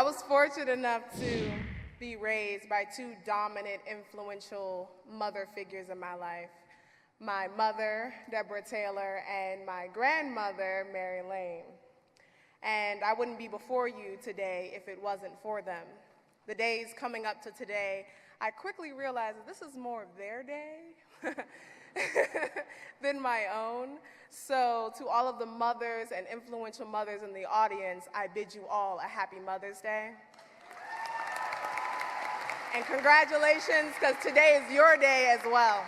was fortunate enough to be raised by two dominant, influential mother figures in my life. My mother, Deborah Taylor, and my grandmother, Mary Lane. And I wouldn't be before you today if it wasn't for them. The days coming up to today, I quickly realized that this is more of their day than my own. So to all of the mothers and influential mothers in the audience, I bid you all a happy Mother's Day. And congratulations, because today is your day as well.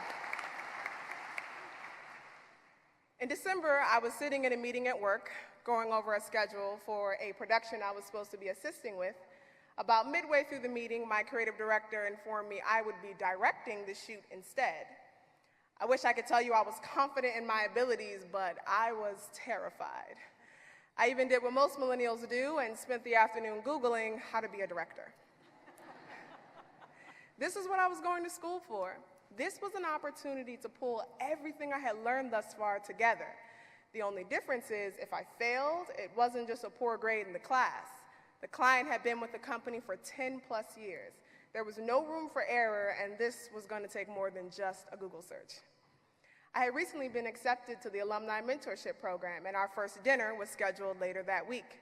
In December, I was sitting in a meeting at work, going over a schedule for a production I was supposed to be assisting with. About midway through the meeting, my creative director informed me I would be directing the shoot instead. I wish I could tell you I was confident in my abilities, but I was terrified. I even did what most millennials do and spent the afternoon Googling how to be a director. This is what I was going to school for. This was an opportunity to pull everything I had learned thus far together. The only difference is, if I failed, it wasn't just a poor grade in the class. The client had been with the company for 10+ years. There was no room for error, and this was going to take more than just a Google search. I had recently been accepted to the Alumni Mentorship Program, and our first dinner was scheduled later that week.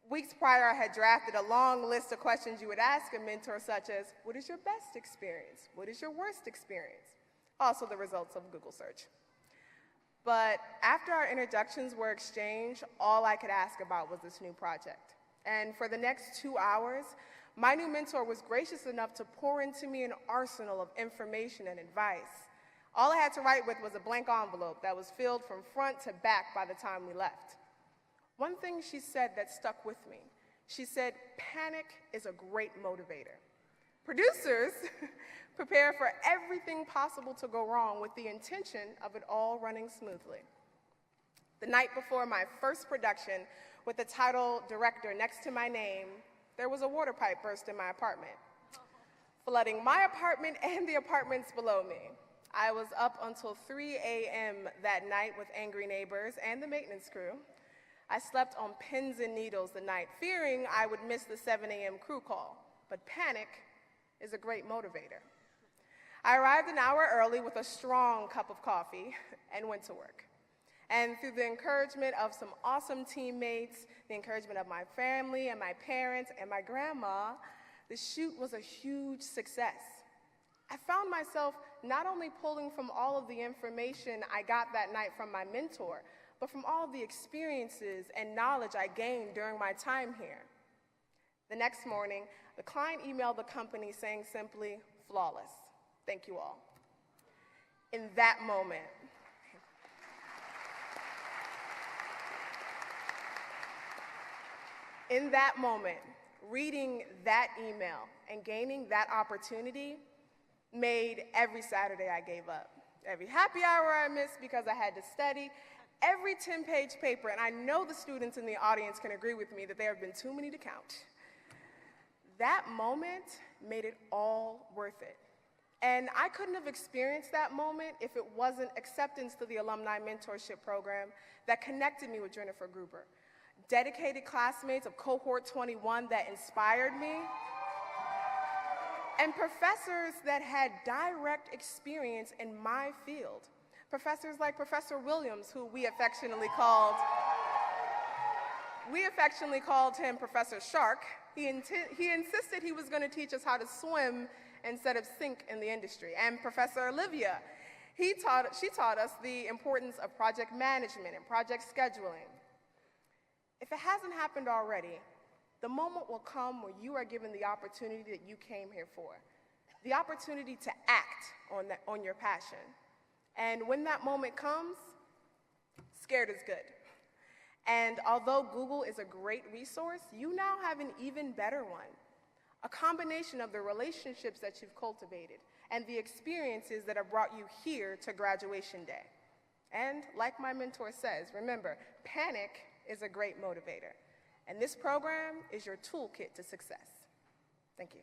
Weeks prior, I had drafted a long list of questions you would ask a mentor, such as, what is your best experience? What is your worst experience? Also the results of Google search. But after our introductions were exchanged, all I could ask about was this new project. And for the next 2 hours, my new mentor was gracious enough to pour into me an arsenal of information and advice. All I had to write with was a blank envelope that was filled from front to back by the time we left. One thing she said that stuck with me. She said, panic is a great motivator. Producers prepare for everything possible to go wrong with the intention of it all running smoothly. The night before my first production, with the title director next to my name, there was a water pipe burst in my apartment, flooding my apartment and the apartments below me. I was up until 3 a.m. that night with angry neighbors and the maintenance crew. I slept on pins and needles the night, fearing I would miss the 7 a.m. crew call, but panic is a great motivator. I arrived an hour early with a strong cup of coffee and went to work. And through the encouragement of some awesome teammates, the encouragement of my family and my parents and my grandma, the shoot was a huge success. I found myself not only pulling from all of the information I got that night from my mentor, but from all of the experiences and knowledge I gained during my time here. The next morning, the client emailed the company saying simply, flawless. Thank you all. In that moment, reading that email and gaining that opportunity made every Saturday I gave up. Every happy hour I missed because I had to study, every 10-page paper, and I know the students in the audience can agree with me that there have been too many to count. That moment made it all worth it. And I couldn't have experienced that moment if it wasn't acceptance to the Alumni Mentorship Program that connected me with Jennifer Gruber. Dedicated classmates of Cohort 21 that inspired me, and professors that had direct experience in my field. Professors like Professor Williams, who we affectionately called him Professor Shark. He insisted he was going to teach us how to swim instead of sink in the industry. And Professor Olivia, she taught us the importance of project management and project scheduling. If it hasn't happened already, the moment will come where you are given the opportunity that you came here for, the opportunity to act on your passion. And when that moment comes, scared is good. And although Google is a great resource, you now have an even better one, a combination of the relationships that you've cultivated and the experiences that have brought you here to graduation day. And like my mentor says, remember, panic is a great motivator. And this program is your toolkit to success. Thank you.